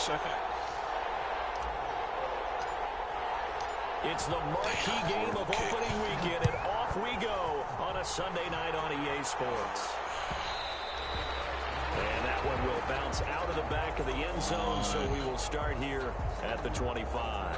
second. It's the marquee game of opening weekend, and off we go on a Sunday night on EA Sports. And that one will bounce out of the back of the end zone, so we will start here at the 25.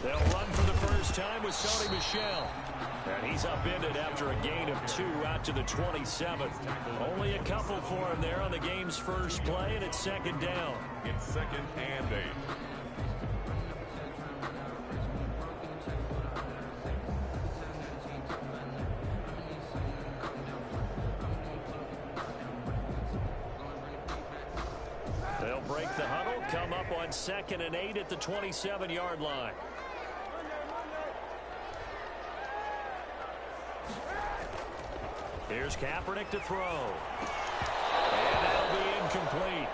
They'll run for the first time with Sony Michel. And he's upended after a gain of 2 out to the 27th. Only a couple for him there on the game's first play, and it's second down. It's second and 8. They'll break the huddle, come up on second and 8 at the 27-yard line. Here's Kaepernick to throw. And that'll be incomplete.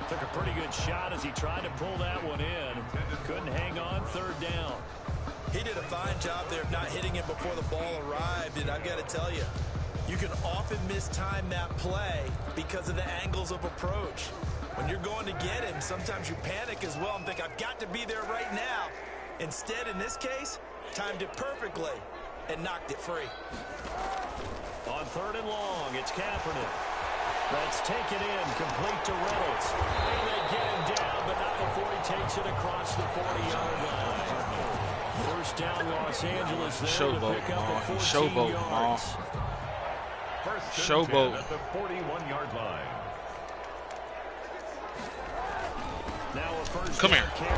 Took a pretty good shot as he tried to pull that one in. Couldn't hang on, third down. He did a fine job there of not hitting it before the ball arrived, and I've got to tell you, you can often mistime that play because of the angles of approach. When you're going to get him, sometimes you panic as well and think, I've got to be there right now. Instead, in this case, timed it perfectly and knocked it free. On third and long, it's Kaepernick. Let's take it in, complete to Reynolds. And they get him down, but not before he takes it across the 40-yard line. First down, Los Angeles there to pick up a 14 yards. Showboat at the 41-yard line. Now a first Come here. Carry.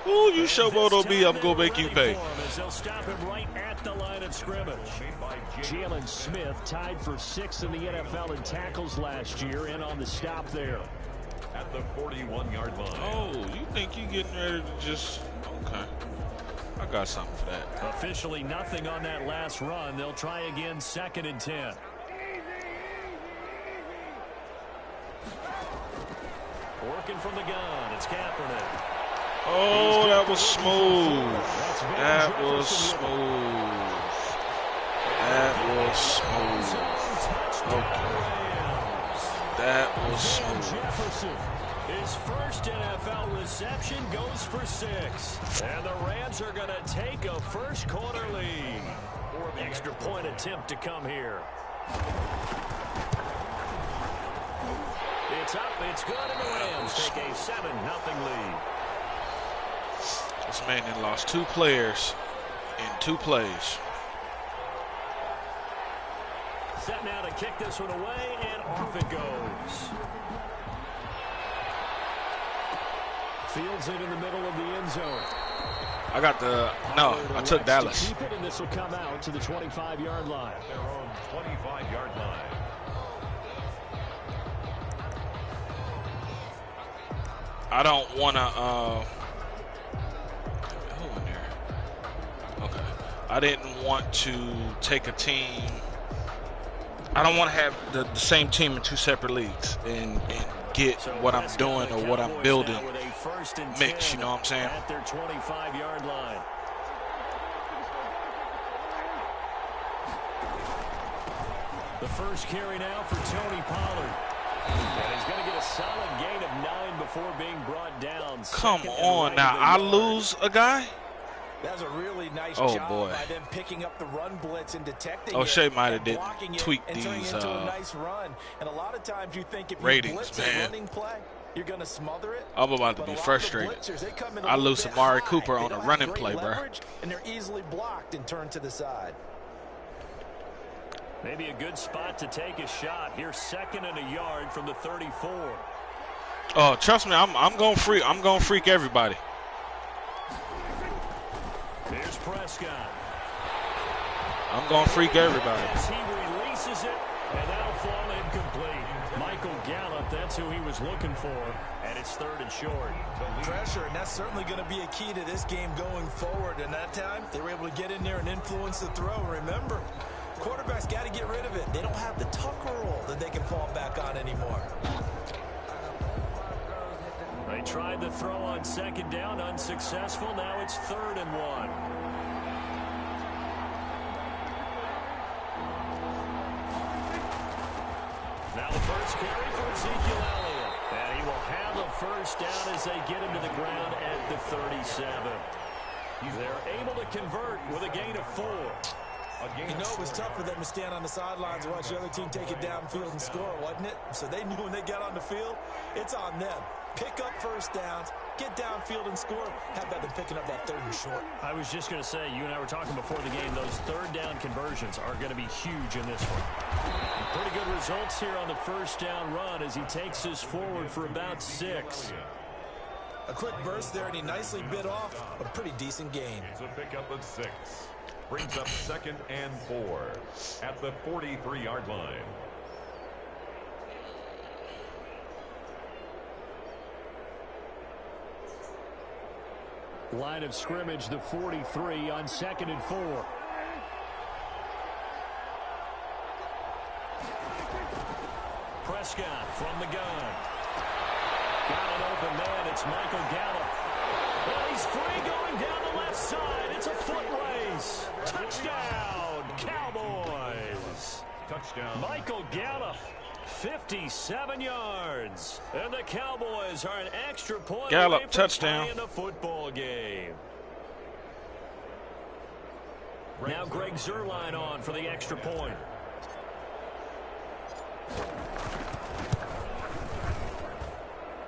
Ooh, you showboat on me, I'm going to make you pay. They'll stop him right at the line of scrimmage. Jalen Smith tied for 6th in the NFL in tackles last year, and on the stop there. At the 41-yard line. Oh, you think you're getting ready to just... Okay. I got something for that. Officially nothing on that last run. They'll try again, second and 10. Working from the gun, it's Kaepernick. Oh, that was smooth. That was smooth. That was smooth. Okay. That was smooth. His first NFL reception goes for 6. And the Rams are going to take a first quarter lead. Extra point attempt to come here. It's up, it's good, and the Rams take a 7-0 lead. This man then lost 2 players in 2 plays. Set now to kick this one away, and off it goes. Fields it in the middle of the end zone. I got the... No, I took Dallas. Keep it, and this will come out to the 25-yard line. Their own 25-yard line. I don't want to... who in there? Okay. I didn't want to take a team... I don't want to have the same team in 2 separate leagues and get what I'm doing or what I'm building mixed, you know what I'm saying? At their 25-yard line. The first carry now for Tony Pollard. And he's going to get a solid gain of 9 before being brought down. Come on now, I lose a guy? That was a really nice job by them picking up the run blitz and detecting it. O'Shea might have did tweak and these a nice run. And a lot of times you think if ratings, you blitz man. a running play, you're going to smother it. I'm about to be frustrated. I lose Amari Cooper on a running play, bro. And they're easily blocked and turned to the side. Maybe a good spot to take a shot. Here's 2nd and a yard from the 34. Oh, trust me, I'm going to freak everybody. Here's Prescott. I'm going to freak everybody. As he releases it, and that'll fall incomplete. Michael Gallup Yep, that's who he was looking for, and it's 3rd and short. Pressure, and that's certainly going to be a key to this game going forward. And that time, they were able to get in there and influence the throw. Remember, quarterbacks got to get rid of it. They don't have the Tucker roll that they can fall back on anymore. They tried the throw on 2nd down, unsuccessful. Now it's 3rd and 1. Now the first carry for Ezekiel Elliott. And he will have a first down as they get him to the ground at the 37. They're able to convert with a gain of 4. You know, it was tough for them to stand on the sidelines and watch the other team take it downfield and score, wasn't it? So they knew when they got on the field, it's on them. Pick up first downs, get downfield and score. How about them picking up that 3rd and short? I was just going to say, you and I were talking before the game, those 3rd down conversions are going to be huge in this one. Pretty good results here on the first down run as he takes us forward for about 6. A quick burst there, and he nicely bit off a pretty decent gain. It's a pickup of 6. Brings up 2nd and 4 at the 43-yard line. Line of scrimmage, the 43 on 2nd and 4. Prescott from the gun. Got an open man. It's Michael Gallup. Well, he's free going down the left side. It's a foot race. Touchdown, Cowboys. Touchdown. Michael Gallup, 57 yards. And the Cowboys are an extra point Gallup, away from touchdown. tying the football game. Now Greg Zuerlein on for the extra point.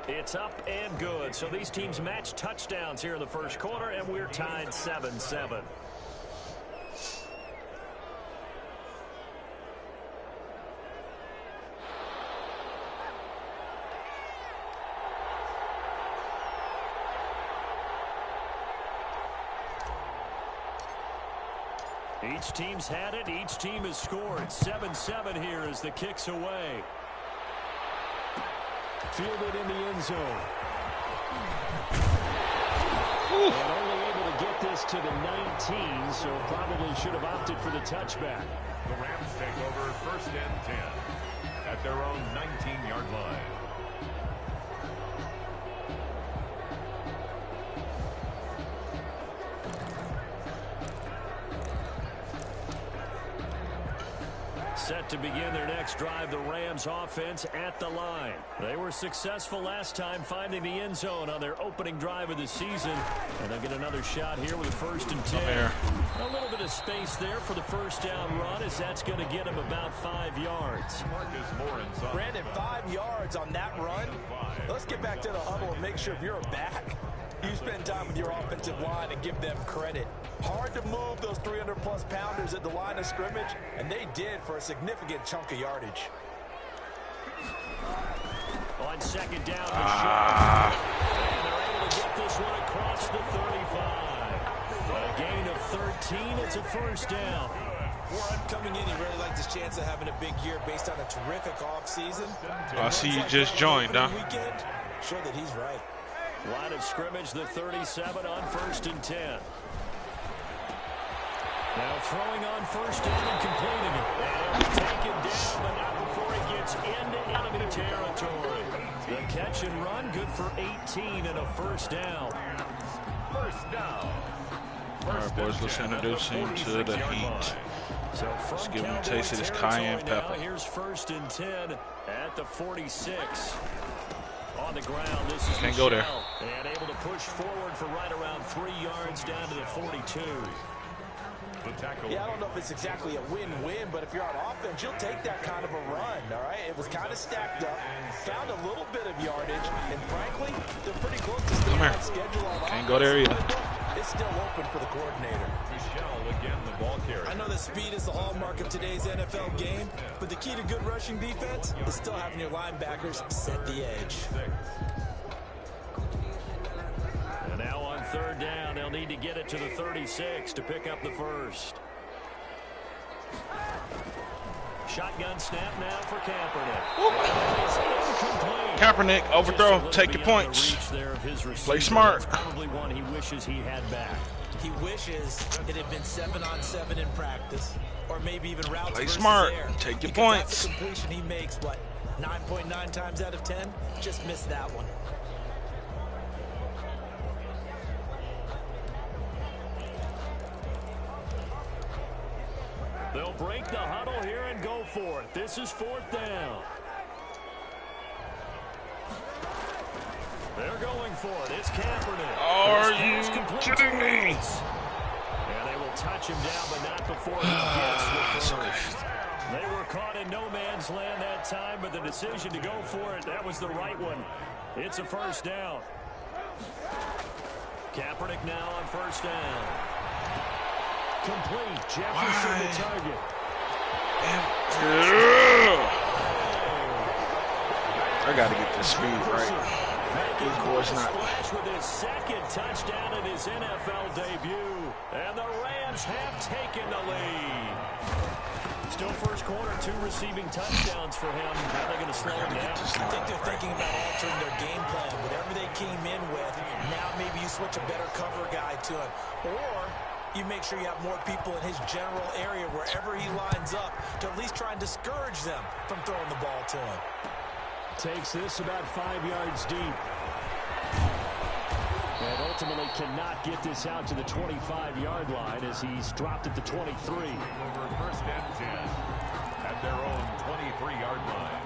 It's up and good. So these teams match touchdowns here in the first quarter, and we're tied 7-7. Each team's had it. Each team has scored. 7-7 here as the kick's away. Fielded in the end zone. And only able to get this to the 19, so probably should have opted for the touchback. The Rams take over 1st and 10 at their own 19-yard line. Set to begin their next drive, the Rams offense at the line. They were successful last time finding the end zone on their opening drive of the season. And they'll get another shot here with 1st and 10. A little bit of space there for the first down run as that's going to get him about 5 yards. Brandon, 5 yards on that run. Let's get back to the huddle and make sure if you're a back, you spend time with your offensive line and give them credit. Hard to move those 300-plus pounders at the line of scrimmage, and they did for a significant chunk of yardage. On 2nd down, the shot. And they're able to get this one across the 35. A gain of 13. It's a first down. Warren coming in, he really liked his chance of having a big year based on a terrific offseason. I see you just joined, huh? Weekend, show that he's right. Line of scrimmage, the 37 on 1st and 10. Now throwing on 1st down and completing it. And taken down, but not before he gets into enemy territory. The catch and run, good for 18 and a first down. First down. All right, boys, let's introduce him to the Heat. So Let's give him a taste of this cayenne pepper. Here's 1st and 10 at the 46. On the ground, this is Can't go there. And able to push forward for right around 3 yards down to the 42. Yeah, I don't know if it's exactly a win-win, but if you're on offense, you'll take that kind of a run, all right? It was kind of stacked up, found a little bit of yardage, and frankly, they're pretty close to staying on schedule on offense. Can't go there either. It's still open for the coordinator. Michelle again, the ball carrier. I know that speed is the hallmark of today's NFL game, but the key to good rushing defense is still having your linebackers set the edge. And now on 3rd down, they'll need to get it to the 36 to pick up the first. Shotgun snap now for Kaepernick. It's incomplete. Kaepernick, overthrow, take your points. Play smart. Probably one he wishes he had back. He wishes it had been 7-on-7 in practice, or maybe even routes Play versus smart. air. Take your Because points. that's the completion he makes, what, 9.9 times out of 10? Just missed that one. They'll break the huddle here and go for it. This is 4th down. They're going for it. It's Kaepernick. Are you kidding me? And they will touch him down, but not before he gets the first. They were caught in no man's land that time, but the decision to go for it, that was the right one. It's a 1st down. Kaepernick now on 1st down. Complete. Jefferson the target. I got to get this speed right. Making Of course not. splash with his 2nd touchdown in his NFL debut. And the Rams have taken the lead. Still 1st quarter, 2 receiving touchdowns for him. How are they going to slow him down? I think they're thinking about altering their game plan. Whatever they came in with, now maybe you switch a better cover guy to him. Or you make sure you have more people in his general area wherever he lines up to at least try and discourage them from throwing the ball to him. Takes this about 5 yards deep. And ultimately cannot get this out to the 25-yard line as he's dropped at the 23. Over 1st and 10 at their own 23-yard line.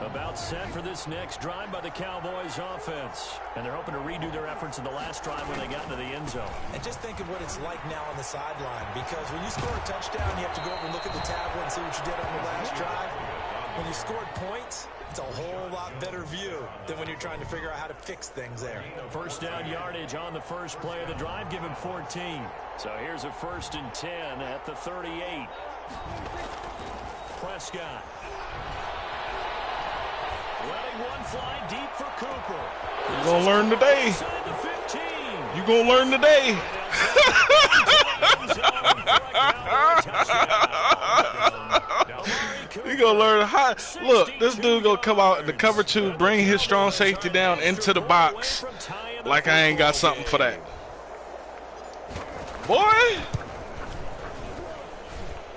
About set for this next drive by the Cowboys offense. And they're hoping to redo their efforts in the last drive when they got into the end zone. And just think of what it's like now on the sideline, because when you score a touchdown, you have to go over and look at the tablet and see what you did on the last drive. When you scored points, it's a whole lot better view than when you're trying to figure out how to fix things there. 1st down yardage on the first play of the drive, give him 14. So here's a 1st and 10 at the 38. Prescott. Letting one fly deep for Cooper. You're going to learn today. Inside the 15. You're going to learn today. You're going to learn how. Look, this dude going to come out in the cover 2, bring his strong safety down into the box like I ain't got something for that. Boy.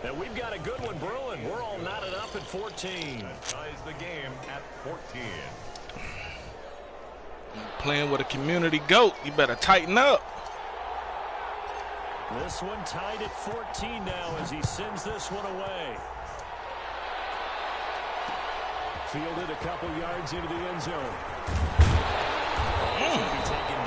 And we've got a good one brewing. We're all knotted up at 14. Ties the game at 14. Playing with a community GOAT, you better tighten up. This one tied at 14 now as he sends this one away. Fielded a couple yards into the end zone. I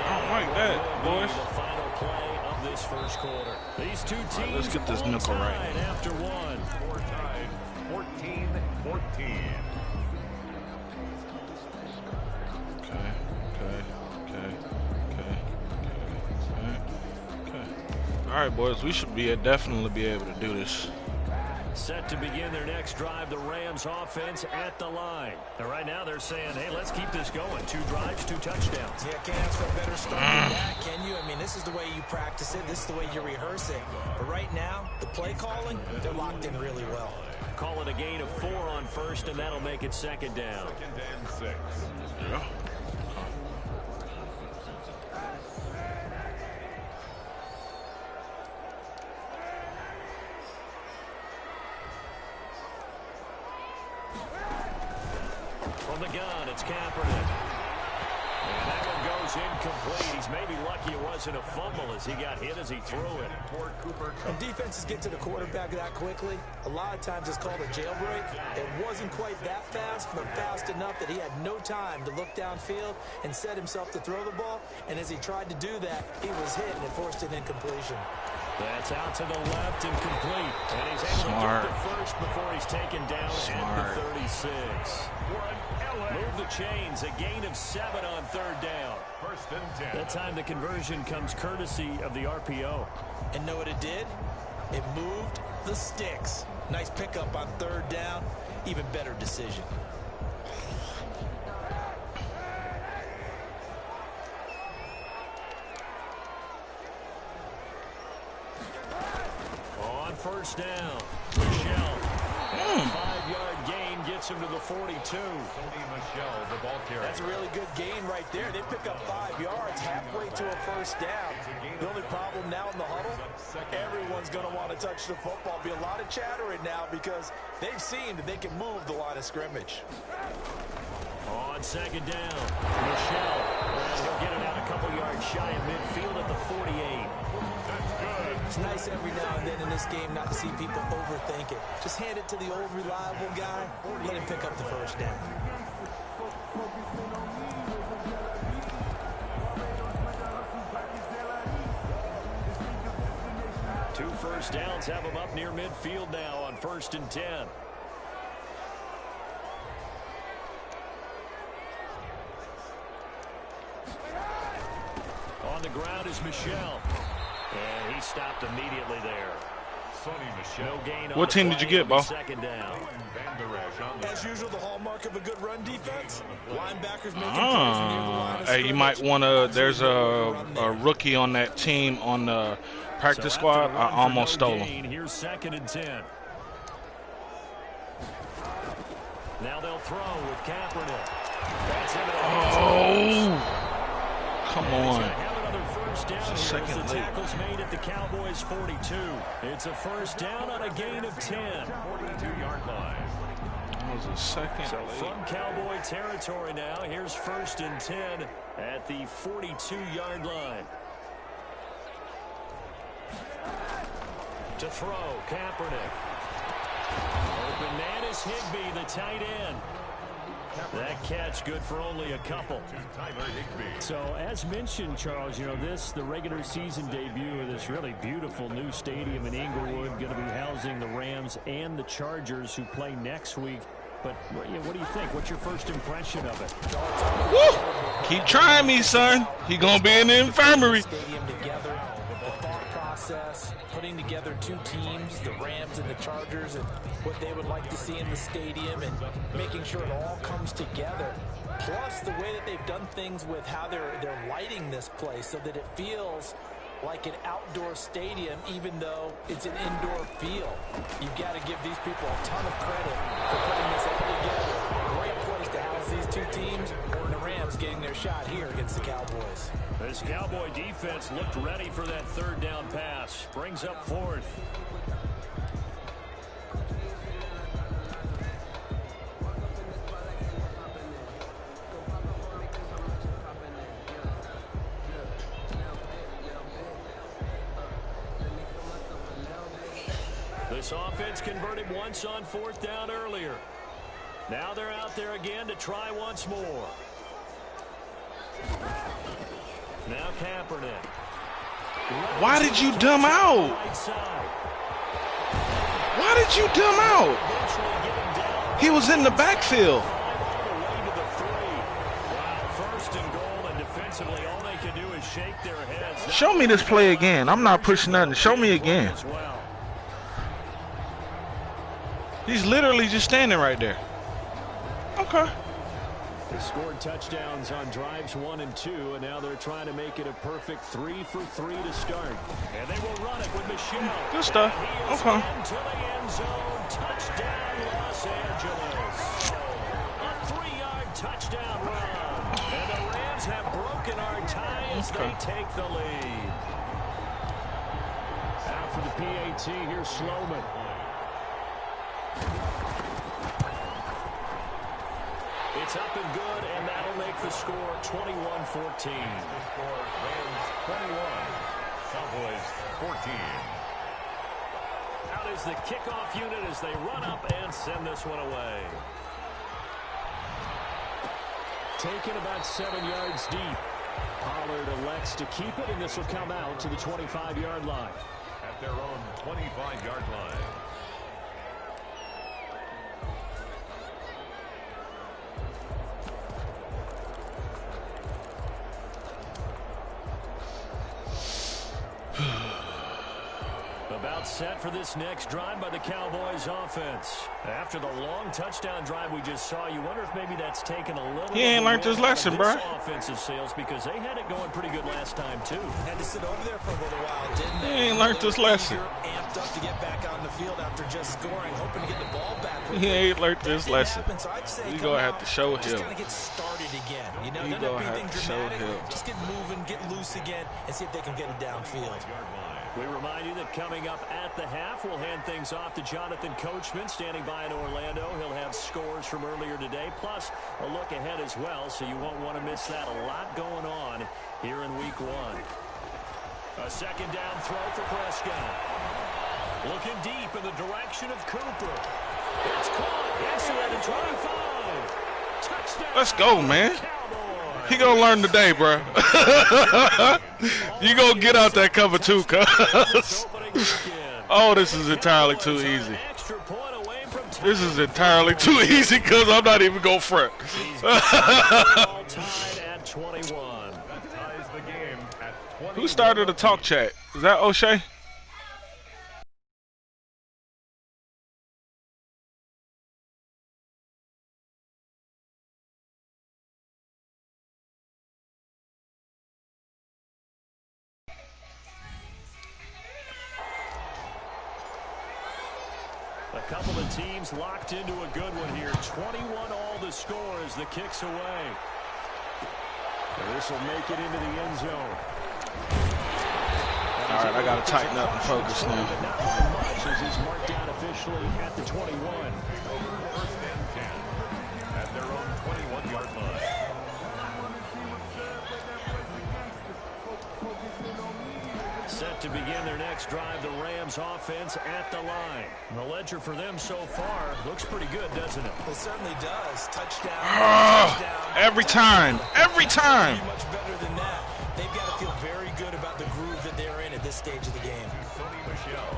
don't like that, boys. The final play of this 1st quarter. These two teams Right, let's get this nickel right. after one. Score tied 14-14. All right, boys, we should definitely be able to do this. Set to begin their next drive, the Rams offense at the line. And right now they're saying, hey, let's keep this going. 2 drives, 2 touchdowns. Yeah, can't ask for a better start than that, can you? I mean, this is the way you practice it. This is the way you rehearse it. But right now, the play calling, they're locked in really well. Call it a gain of 4 on 1st, and that'll make it 2nd down. 2nd and 6. Yeah. From the gun, it's Kaepernick. And that one goes incomplete. He's maybe lucky it wasn't a fumble as he got hit as he threw it. When defenses get to the quarterback that quickly, a lot of times it's called a jailbreak. It wasn't quite that fast, but fast enough that he had no time to look downfield and set himself to throw the ball. And as he tried to do that, he was hit and it forced an incompletion. That's out to the left and complete. And he's able to get to first before he's taken down at the 36. Move the chains, a gain of 7 on 3rd down. 1st and 10. That time the conversion comes courtesy of the RPO. And know what it did? It moved the sticks. Nice pickup on 3rd down. Even better decision. first down. Michelle. And a 5-yard gain gets him to the 42. Tony Michel, the ball carrier. That's a really good gain right there. They pick up 5 yards halfway to a first down. The only problem now in the huddle, everyone's going to want to touch the football. Be a lot of chattering now because they've seen that they can move the line of scrimmage. On second down, Michelle. He'll get it out a couple yards shy of midfield at the 48. That's good. It's nice every now and then in this game not to see people overthink it. Just hand it to the old reliable guy, let him pick up the first down. Two first downs have him up near midfield now on 1st and 10. On the ground is Michel. And he stopped immediately there. Sonny Michel. No gain. What team did you get, Bo? Second down. As usual, the hallmark of a good run defense. Linebackers making plays near the line of Hey, you might want to. There's a rookie on that team on the practice squad. I almost stole him. Here's 2nd and 10. Now they'll throw with Kaepernick. That's Come on. It's a second the late. tackle's made at the Cowboys' 42. It's a first down on a gain of 10. 42-yard line. That was a second So late. from Cowboy territory now, here's 1st and 10 at the 42-yard line. To throw, Kaepernick. Open man is Higbee, the tight end. That catch good for only a couple. So as mentioned, Charles, you know, the regular season debut of this really beautiful new stadium in Inglewood, going to be housing the Rams and the Chargers who play next week. But what do you think? What's your first impression of it? Woo! Keep trying me, son. He gonna be in the infirmary. Stadium together, the thought process, putting together two teams, the Rams and the Chargers, and what they would like to see in the stadium, and making sure it all comes together. Plus the way that they've done things with how they're lighting this place so that it feels like an outdoor stadium, even though it's an indoor field. You've got to give these people a ton of credit for putting this all together. Great place to house these two teams, and the Rams getting their shot here against the Cowboys. This Cowboy defense looked ready for that 3rd down pass. Brings up 4th. This offense converted once on 4th down earlier. Now they're out there again to try once more. Now Kaepernick. Why did you dumb out? Why did you dumb out? He was in the backfield. First and goal, and defensively, all they can do is shake their heads. Show me this play again. I'm not pushing nothing. Show me again. He's literally just standing right there. Okay. They scored touchdowns on drives 1 and 2, and now they're trying to make it a perfect 3 for 3 to start. And they will run it with Michel. Good stuff. Okay. Into the end zone. Touchdown, Los Angeles. A 3-yard touchdown run. And the Rams have broken our tie as they take the lead. Out for the PAT, here's Sloman. It's up and good, and that'll make the score 21-14. The score, Rams 21, Cowboys 14. Out is the kickoff unit as they run up and send this one away. Taken about 7 yards deep. Pollard elects to keep it, and this will come out to the 25-yard line. At their own 25-yard line. About set for this next drive by the Cowboys offense. After the long touchdown drive we just saw, you wonder if maybe that's taken a little. He ain't learned his lesson, bro. Offensive sales, because they had it going pretty good last time too. Had to sit over there for a little while, didn't they? He ain't learned his lesson. Amped up to get back on the field after just scoring, hoping to get the ball back. He ain't learned his lesson. We gonna have to show him. Just gotta get started again. You know, We doesn't gonna have have to be to show anything him. dramatic. Just get moving, get loose again, and see if they can get it downfield. We remind you that coming up at the half, we'll hand things off to Jonathan Coachman, standing by in Orlando. He'll have scores from earlier today, plus a look ahead as well, so you won't want to miss that. A lot going on here in week one. A second down throw for Prescott. Looking deep in the direction of Cooper. It's caught inside the 25. Touchdown. Let's go, man. He gonna learn today, bro. You gonna get out that cover too, cuz. Oh, this is entirely too easy. This is entirely too easy, cuz I'm not even gonna front. Who started the talk chat? Is that O'Shea? A couple of teams locked into a good one here. 21 all the score as the kick's away. This will make it into the end zone. All right, I got to tighten up and focus now. Not by much as he's marked down officially at the 21. First and 10 at their own 21-yard line. Set to begin their next drive, the Rams offense at the line. The ledger for them so far looks pretty good, doesn't it? It certainly does. Touchdown. Every time. Every time. Much better than that. They've got to feel very good about the groove that they're in at this stage of the game.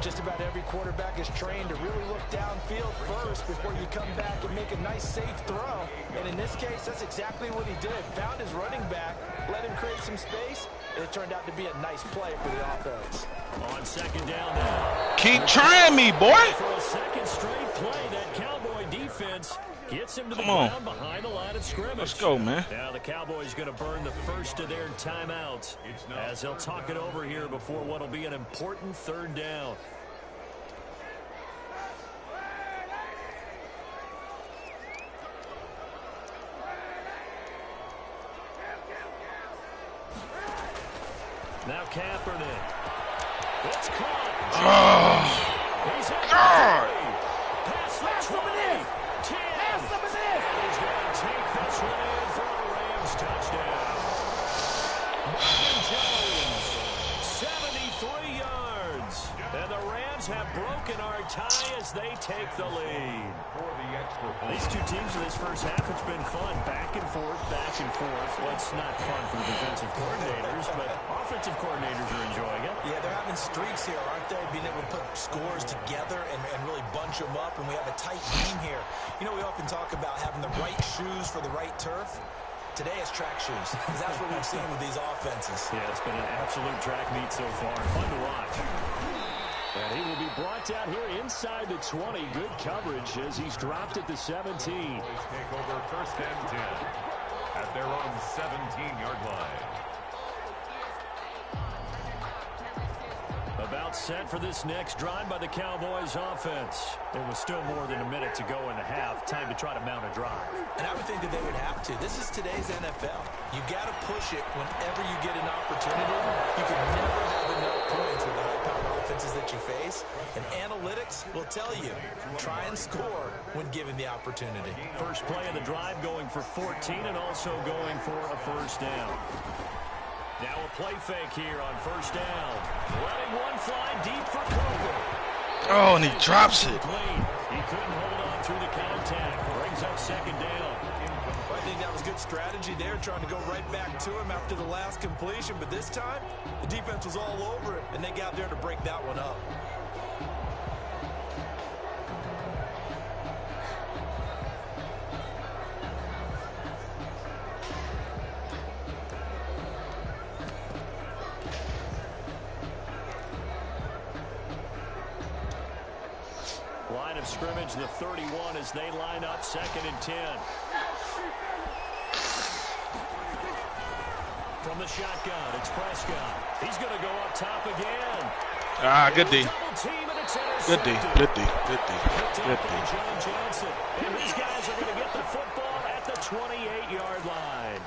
Just about every quarterback is trained to really look downfield first before you come back and make a nice, safe throw. And in this case, that's exactly what he did. Found his running back, let him create some space, and it turned out to be a nice play for the offense. On second down now. Keep trying me, boy. For a second straight play, that Cowboy defense gets him to the Come on. ground behind the line of scrimmage. Let's go, man. Now the Cowboys going to burn the first of their timeouts as they'll talk it over here before what will be an important third down. Now Kaepernick. It's caught. He's at God. Pass the 20. 10. Pass some of this. And he's going to take this one in for a Rams touchdown. Marvin Jones, 73 yards. And the Rams have broken our tie as they take the lead. These two teams in this first half, it's been fun. Back and forth, back and forth. Well, it's not fun for the defensive coordinators, but offensive coordinators are enjoying it. Yeah, they're having streaks here, aren't they? Being able to put scores together and really bunch them up, and we have a tight game here. You know, we often talk about having the right shoes for the right turf. Today it's track shoes, because that's what we've seen with these offenses. Yeah, it's been an absolute track meet so far. Fun to watch. And he will be brought down here inside the 20. Good coverage as he's dropped at the 17. Take over first and 10 at their own 17-yard line. About set for this next drive by the Cowboys offense. There was still more than a minute to go in the half. Time to try to mount a drive. And I would think that they would have to. This is today's NFL. You got to push it whenever you get an opportunity. You can never have enough points with the high-powered offenses that you face. And analytics will tell you, try and score when given the opportunity. First play of the drive going for 14 and also going for a first down. Now a play fake here on first down. Letting one fly deep for Cooper. Oh, and he drops it. He couldn't hold on through the contact. Brings up second down. Well, I think that was good strategy there, trying to go right back to him after the last completion. But this time, the defense was all over it, and they got there to break that one up. Line of scrimmage, the 31, as they line up 2nd and 10. From the shotgun, it's Prescott. He's going to go up top again. Good D. Good D. Good D. Good D. Good D. John Johnson. And these guys are going to get the football at the 28-yard line.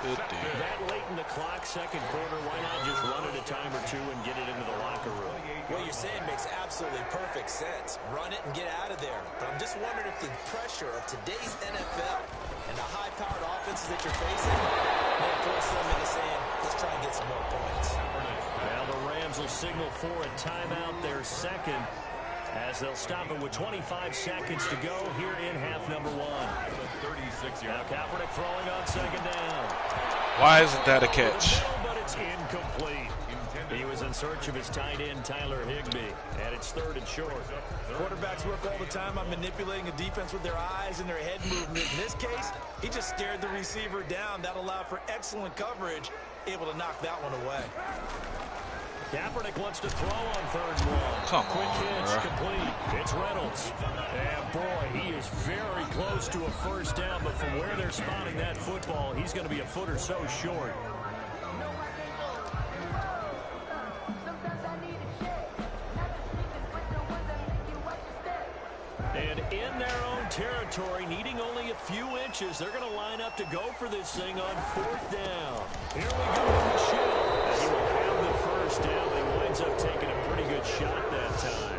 Good D. That late in the clock, 2nd quarter, why not just run it a time or two and get it into the locker room? What you're saying makes absolutely perfect sense. Run it and get out of there. But I'm just wondering if the pressure of today's NFL and the high-powered offenses that you're facing may force them into saying, let's try and get some more points. Well, the Rams will signal for a timeout, their 2nd, as they'll stop it with 25 seconds to go here in half number 1. Now Kaepernick throwing on 2nd down. Why isn't that a catch? But it's incomplete. He was in search of his tight end, Tyler Higbee, and it's 3rd and short. Quarterbacks work all the time on manipulating a defense with their eyes and their head movement. In this case, he just stared the receiver down. That allowed for excellent coverage, able to knock that one away. Kaepernick wants to throw on 3rd and 1. Come Quick on, pitch, bro. complete. It's Reynolds. And boy, he is very close to a 1st down, but from where they're spotting that football, he's going to be a foot or so short. And in their own territory, needing only a few inches, they're going to line up to go for this thing on 4th down. Here we go with the shoot. And he will have the 1st down. He winds up taking a pretty good shot that time.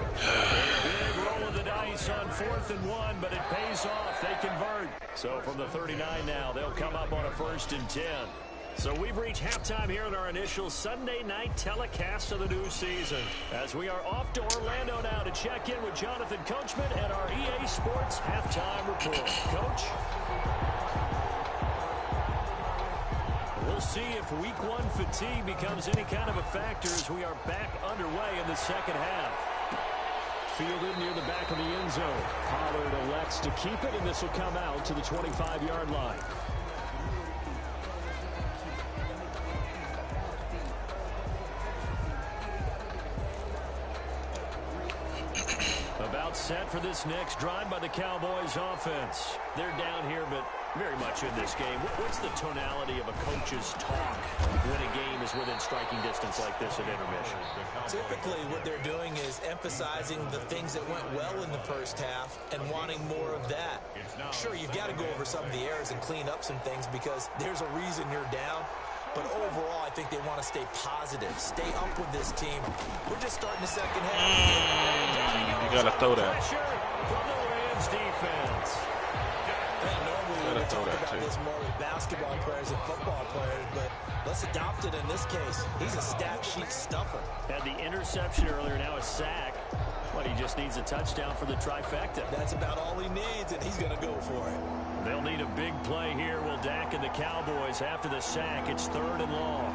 Big roll of the dice on 4th and 1, but it pays off. They convert. So from the 39 now, they'll come up on a 1st and 10. So we've reached halftime here in our initial Sunday night telecast of the new season, as we are off to Orlando now to check in with Jonathan Coachman at our EA Sports Halftime Report. Coach? We'll see if Week 1 fatigue becomes any kind of a factor as we are back underway in the 2nd half. Fielded near the back of the end zone. Pollard elects to keep it, and this will come out to the 25-yard line. About set for this next drive by the Cowboys offense. They're down here, but very much in this game. What's the tonality of a coach's talk when a game is within striking distance like this at intermission? Typically, what they're doing is emphasizing the things that went well in the 1st half and wanting more of that. Sure, you've got to go over some of the errors and clean up some things because there's a reason you're down. But overall, I think they want to stay positive, stay up with this team. We're just starting the 2nd half. You got to throw that. Pressure from the Rams defense. Normally, we would talk about this more with basketball players and football players, but let's adopt it in this case. He's a stat sheet stuffer. Had the interception earlier, now a sack. But he just needs a touchdown for the trifecta. That's about all he needs, and he's going to go for it. They'll need a big play here. Will Dak and the Cowboys after the sack? It's 3rd and long.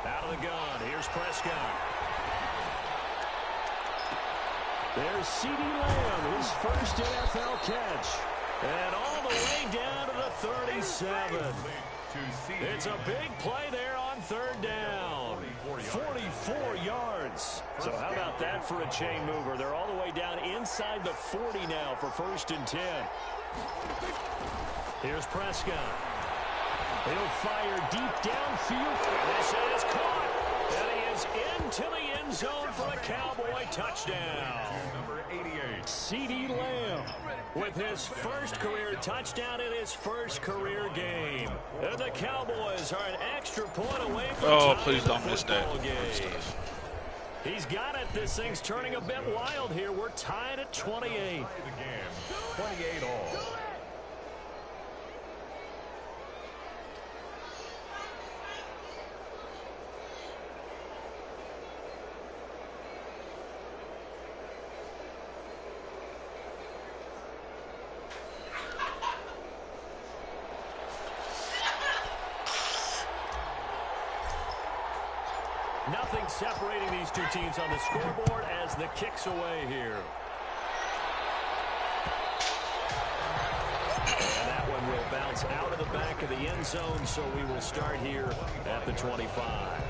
Out of the gun. Here's Prescott. There's CeeDee Lamb, his first NFL catch. And all the way down to the 37. It's a big play there on 3rd down. 44 yards. So how about that for a chain mover? They're all the way down inside the 40 now for 1st and 10. Here's Prescott. He'll fire deep downfield. This is caught. And he is into the end zone for a Cowboy touchdown. Number 88. CeeDee Lamb with his first career touchdown in his first career game. And the Cowboys are an extra point away from Oh, please don't miss that. He's got it. This thing's turning a bit wild here. We're tied at 28. Again, 28 all. Nothing separating these two teams on the scoreboard as the kick's away here. And that one will bounce out of the back of the end zone, so we will start here at the 25.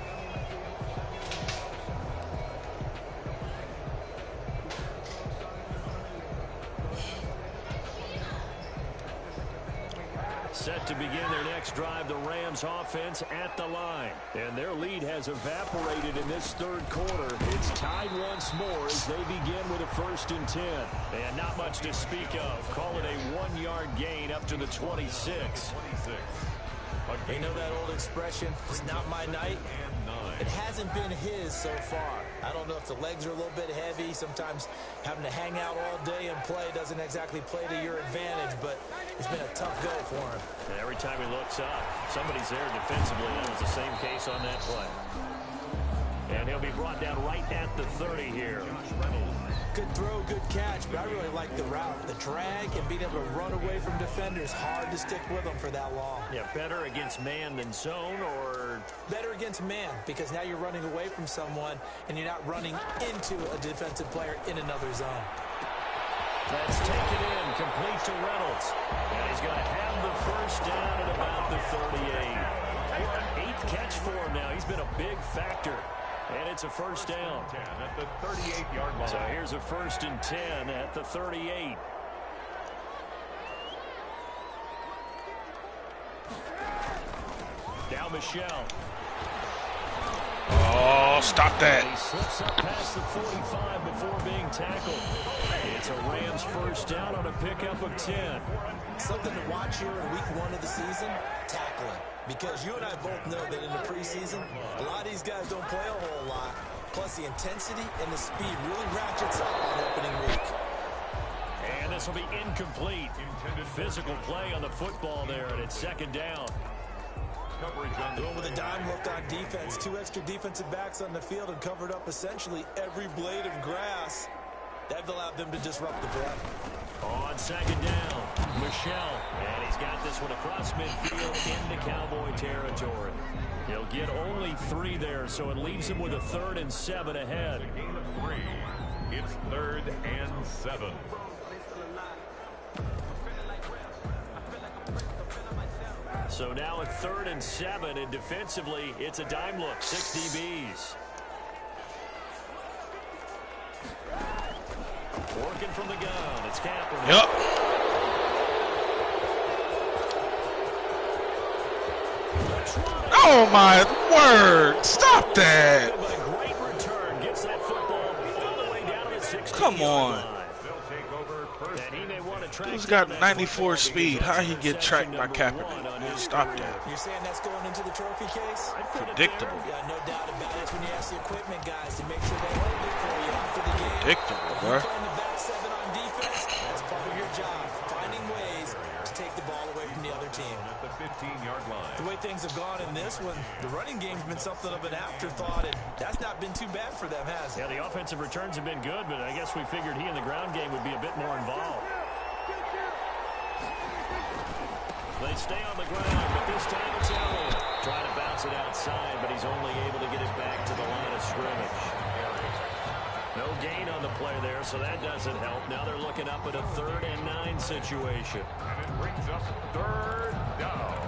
Set to begin their next drive, the Rams offense at the line. And their lead has evaporated in this third quarter. It's tied once more as they begin with a 1st and 10. And not much to speak of. Call it a 1-yard gain up to the 26. You know that old expression, it's not my night? It hasn't been his so far. I don't know if the legs are a little bit heavy. Sometimes having to hang out all day and play doesn't exactly play to your advantage, but it's been a tough go for him. And every time he looks up, somebody's there defensively. That was the same case on that play. And he'll be brought down right at the 30 here. Good throw, good catch, but I really like the route. The drag and being able to run away from defenders, hard to stick with them for that long. Yeah, better against man than zone, or? Better against man, because now you're running away from someone and you're not running into a defensive player in another zone. That's taken in, complete to Reynolds. And he's going to have the first down at about the 38. 8th catch for him now. He's been a big factor. And it's a first down. 10 at the 38-yard line. So here's a 1st and 10 at the 38. Now Michelle. Oh, stop that. He slips up past the 45 before being tackled. It's a Rams first down on a pickup of 10. Something to watch here in week 1 of the season, tackling. Because you and I both know that in the preseason, a lot of these guys don't play a whole lot. Plus the intensity and the speed really ratchets up on opening week. And this will be incomplete. Physical play on the football there, and it's 2nd down. Going with a dime look on defense. 2 extra defensive backs on the field and covered up essentially every blade of grass. That allowed them to disrupt the play. On 2nd down, Michelle. And he's got this one across midfield into Cowboy territory. He'll get only 3 there, so it leaves him with a 3rd and 7 ahead. A gain of 3. It's 3rd and 7. So now a 3rd and 7, and defensively, it's a dime look. 6 DBs. Working from the gun. It's Kaepernick. Yep. Oh, my word. Stop that. But a great return. Gets that football all the way down to the 60. Come on. They'll take over first. And he may want to track He's got down that 94 football speed. because How it's he get tracked by interception number Kaepernick? 1 on his Stop career. that. You're saying that's going into the trophy case? Predictable. Yeah, no doubt about it. It's when you ask the equipment guys to make sure they hold it for you after the game. Predictable, If bro. you're playing the back 7 on defense, that's part of your job. Finding ways to take the ball away from the other team. At the 15-yard line. The way things have gone in this one, the running game's been something of an afterthought, and that's not been too bad for them, has it? Yeah, the offensive returns have been good, but I guess we figured he in the ground game would be a bit more involved. They stay on the ground, but this time it's Elliott. Trying to bounce it outside, but he's only able to get it back to the line of scrimmage. No gain on the play there, so that doesn't help. Now they're looking up at a 3rd and 9 situation. And it brings up 3rd down.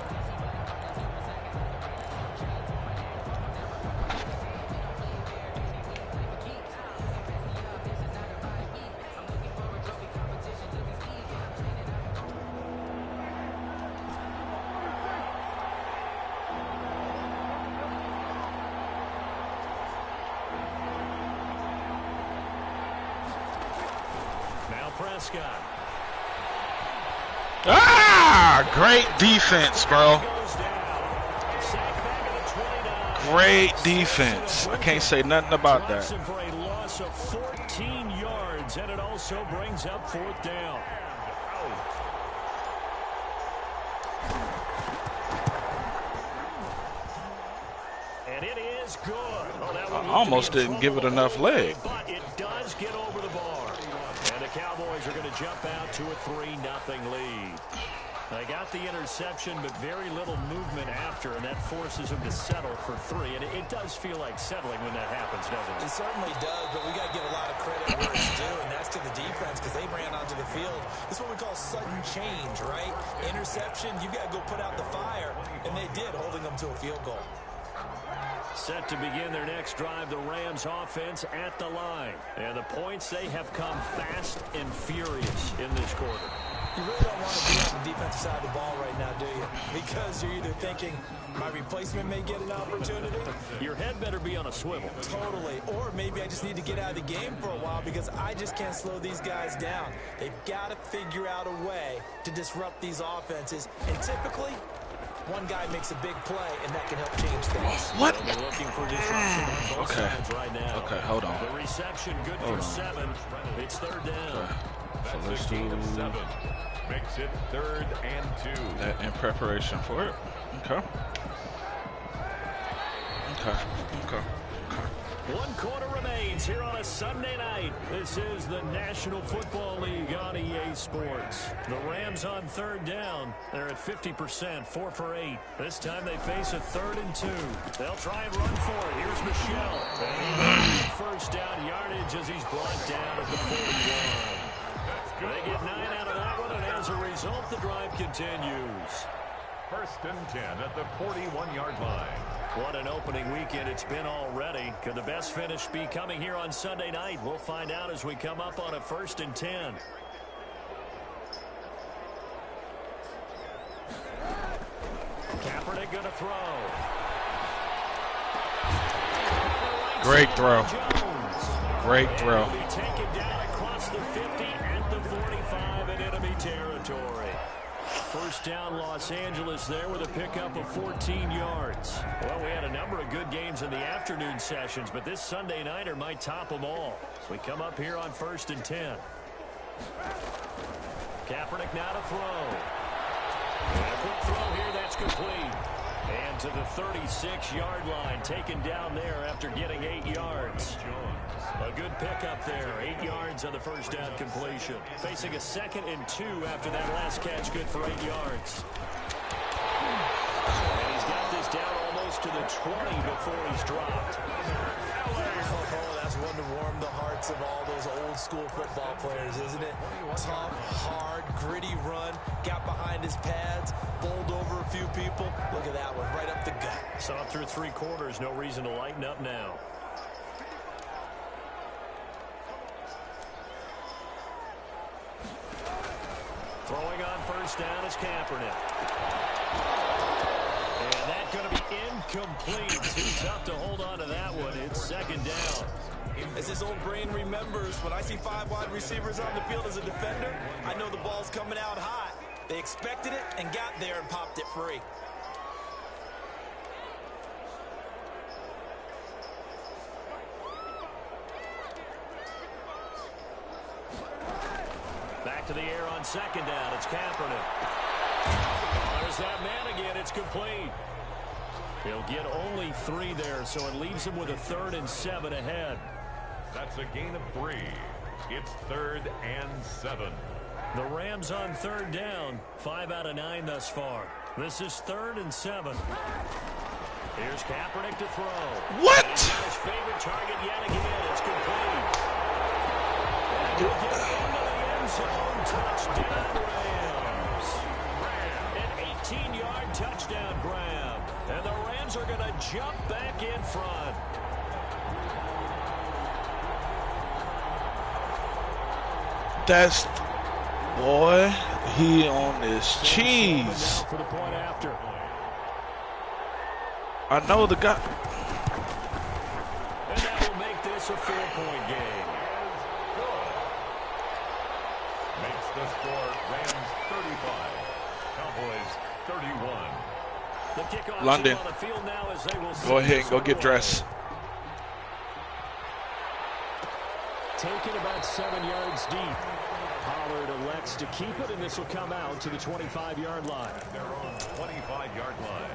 Prescott. Ah, great defense, bro. Great defense. I can't say nothing about that. For a loss of 14 yards, and it also brings up 4th down. And it is good. I almost didn't give it enough leg. But it does get over the bar. And the Cowboys are going to jump out to a 3-0 lead. They got the interception, but very little movement after, and that forces them to settle for 3. And it does feel like settling when that happens, doesn't it? It certainly does, but we got to give a lot of credit where it's due, and that's to the defense because they ran onto the field. This is what we call sudden change, right? Interception, you got to go put out the fire, and they did, holding them to a field goal. Set to begin their next drive, the Rams offense at the line. And the points, they have come fast and furious in this quarter. You really don't want to be on the defensive side of the ball right now, do you? Because you're either thinking, my replacement may get an opportunity. Your head better be on a swivel. Totally. Or maybe I just need to get out of the game for a while because I just can't slow these guys down. They've got to figure out a way to disrupt these offenses. And typically, one guy makes a big play, and that can help change things. What? They're looking for disruption on both sides right now. Okay, hold on. The reception good for 7. It's 3rd down. Okay. So That's let's a gain of do 7. Makes it 3rd and 2. that in preparation for it. Okay. Okay. Okay. Okay. 1 quarter remains here on a Sunday night. This is the National Football League on EA Sports. The Rams on 3rd down. They're at 50%, 4 for 8. This time they face a 3rd and 2. They'll try and run for it. Here's Michelle. First down yardage as he's brought down at the 41. They get 9 out of that one, and as a result, the drive continues. 1st and 10 at the 41-yard line. What an opening weekend it's been already. Could the best finish be coming here on Sunday night? We'll find out as we come up on a 1st and 10. Kaepernick going to throw. Great throw. Great throw. And he'll be taken down across the 50 at the 45 in enemy territory. First down, Los Angeles there with a pickup of 14 yards. Well, we had a number of good games in the afternoon sessions, but this Sunday nighter might top them all. So we come up here on 1st and 10. Kaepernick now to throw. And a quick throw here, that's complete. And to the 36-yard line, taken down there after getting 8 yards. A good pickup there, 8 yards on the first down completion. Facing a 2nd and 2 after that last catch, good for 8 yards. And he's got this down almost to the 20 before he's dropped. Oh, that's one to warm the hearts of all those old-school football players, isn't it? Tough, hard, gritty run, got behind his pads, bowled over a few people. Look at that one, right up the gut. Saw it through 3 quarters, no reason to lighten up now. Throwing on first down is Kaepernick. And that's going to be incomplete. Too tough to hold on to that one. It's 2nd down. As his old brain remembers, when I see 5 wide receivers on the field as a defender, I know the ball's coming out hot. They expected it and got there and popped it free. Back to the air on 2nd down. It's Kaepernick. There's that man again. It's complete. He'll get only 3 there, so it leaves him with a 3rd and 7 ahead. That's a gain of 3. It's 3rd and 7. The Rams on 3rd down. 5 out of 9 thus far. This is 3rd and 7. Here's Kaepernick to throw. What? His favorite target yet again. It's complete. And he'll get into the end zone. Touchdown, Rams. An 18-yard touchdown grab. And the Rams are going to jump back in front. That's, boy, he on this cheese. For the point after. I know the guy. And that will make this a 4-point game. Makes the score Rams 35, Cowboys 31. The kickoff London, on the field now as they will go ahead and go get dressed. Taken about 7 yards deep. Pollard elects to keep it, and this will come out to the 25-yard line. They're on 25-yard line.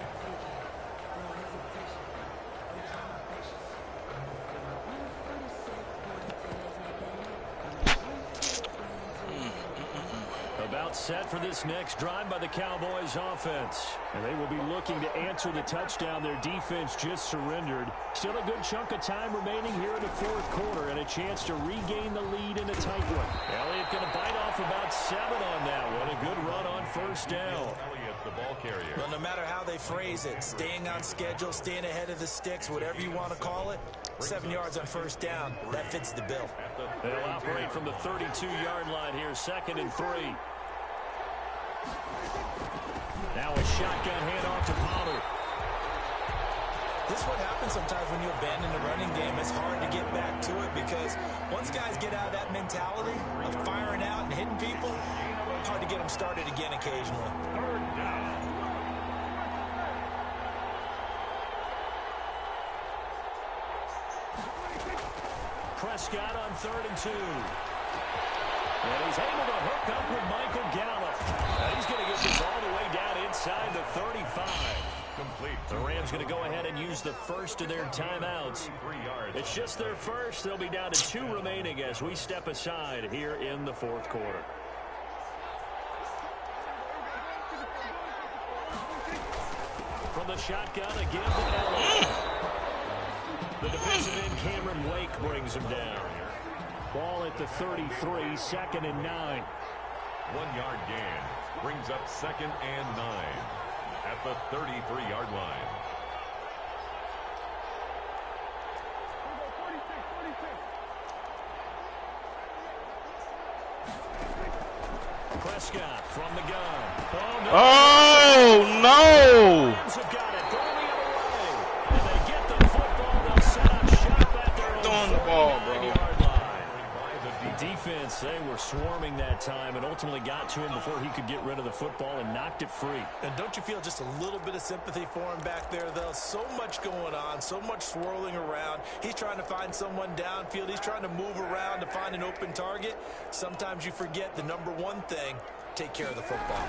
About About set for this next drive by the Cowboys offense. And they will be looking to answer the touchdown their defense just surrendered. Still a good chunk of time remaining here in the fourth quarter and a chance to regain the lead in a tight one. Elliott going to bite off about 7 on that one. A good run on first down. Elliott, the ball carrier. Well, no matter how they phrase it, staying on schedule, staying ahead of the sticks, whatever you want to call it, 7 yards on first down, that fits the bill. They'll operate from the 32-yard line here, 2nd and 3. Now a shotgun handoff to Pollard. This is what happens sometimes when you abandon the running game. It's hard to get back to it because once guys get out of that mentality of firing out and hitting people, it's hard to get them started again occasionally. Third down. Prescott on 3rd and 2. And he's able to hook up with Michael Gallup. And he's going to get this all the way down inside the 35. Complete. The Rams going to go ahead and use the first of their timeouts. It's just their first. They'll be down to 2 remaining as we step aside here in the fourth quarter. From the shotgun again to Elliott. The defensive end Cameron Wake brings him down. Ball at the 33, 2nd and 9. 1-yard gain. Brings up 2nd and 9 at the 33-yard line. Prescott from the gun. Oh, no! Rams have got it. Going the other way. And they get the football. They'll set up shop at their own Throwing the ball, bro. 49-yard line. The defense, they were swarming that time and ultimately got to him before he could get rid of the football and knocked it free. And don't you feel just a little bit of sympathy for him back there, though? So much going on, so much swirling around. He's trying to find someone downfield. He's trying to move around to find an open target. Sometimes you forget the number one thing, take care of the football.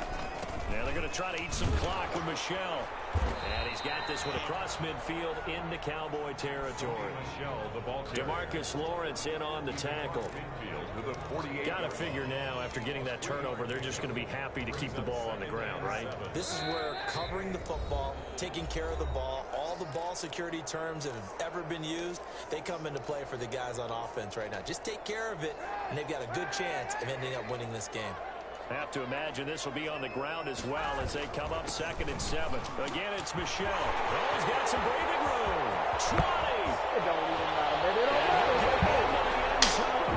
Yeah, they're going to try to eat some clock with Michelle. And he's got this one across midfield into Cowboy territory. Michelle, the ball carrier. DeMarcus Lawrence in on the tackle. To the 48. Got to figure now, after getting that turnover, they're just going to be happy to keep the ball on the ground, right? This is where covering the football, taking care of the ball, all the ball security terms that have ever been used, they come into play for the guys on offense right now. Just take care of it, and they've got a good chance of ending up winning this game. I have to imagine this will be on the ground as well as they come up 2nd and 7. Again, it's Michelle. Oh, he's got some breathing room. 20. It don't even matter. It don't matter.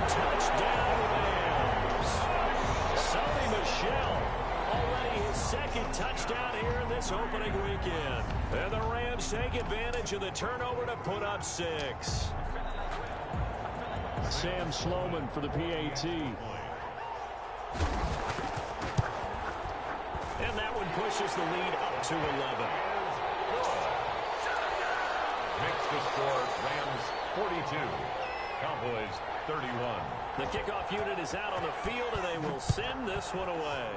Touchdown, Rams. Sonny Michel, already his 2nd touchdown here in this opening weekend. And the Rams take advantage of the turnover to put up 6. Sam Sloman for the PAT. And that one pushes the lead up to 11. Makes the score Rams 42. Cowboys 31. The kickoff unit is out on the field, and they will send this one away.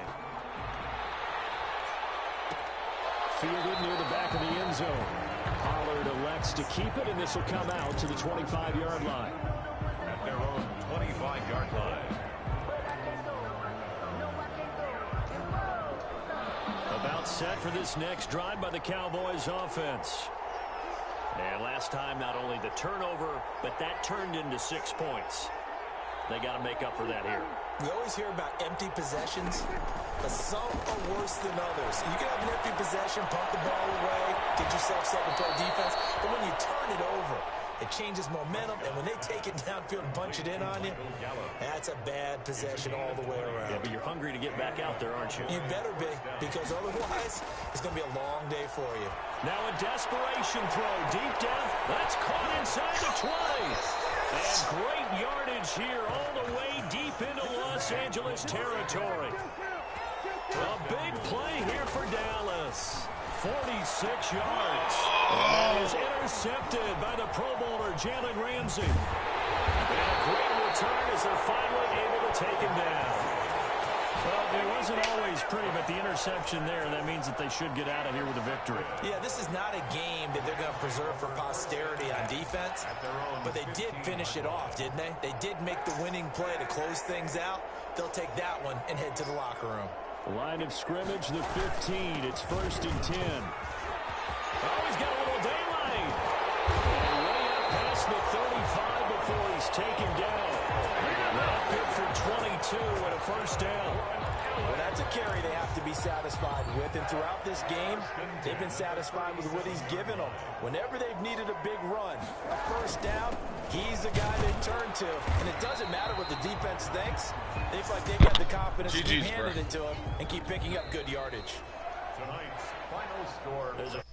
Fielded near the back of the end zone. Pollard elects to keep it, and this will come out to the 25-yard line. At their own 25-yard line. About set for this next drive by the Cowboys offense. And last time, not only the turnover, but that turned into 6 points. They got to make up for that here. We always hear about empty possessions, but some are worse than others. You can have an empty possession, pump the ball away, get yourself set to play defense, but when you turn it over, it changes momentum, and when they take it downfield and punch it in on you, that's a bad possession all the way around. Yeah, but you're hungry to get back out there, aren't you? You better be, because otherwise, it's going to be a long day for you. Now a desperation throw deep down. That's caught inside the 20. And great yardage here all the way deep into Los Angeles territory. A big play here for Dallas. 46 yards. And that is intercepted by the Pro Bowler Jalen Ramsey. And a great return as they're finally able to take him down. Well, it wasn't always pretty, but the interception there, that means that they should get out of here with a victory. Yeah, this is not a game that they're going to preserve for posterity on defense, but they did finish it off, didn't they? They did make the winning play to close things out. they'll take that one and head to the locker room. Line of scrimmage, the 15. It's 1st and 10. Oh, he's got a little daylight. And way up past the 35 before he's taken down. Good for 22 and a 1st down. Well, that's a carry they have to be satisfied with, and throughout this game, they've been satisfied with what he's given them. Whenever they've needed a big run, a 1st down, he's the guy they turn to, and it doesn't matter what the defense thinks. They feel like they've got the confidence to keep handing it to him and keep picking up good yardage. Tonight's final score.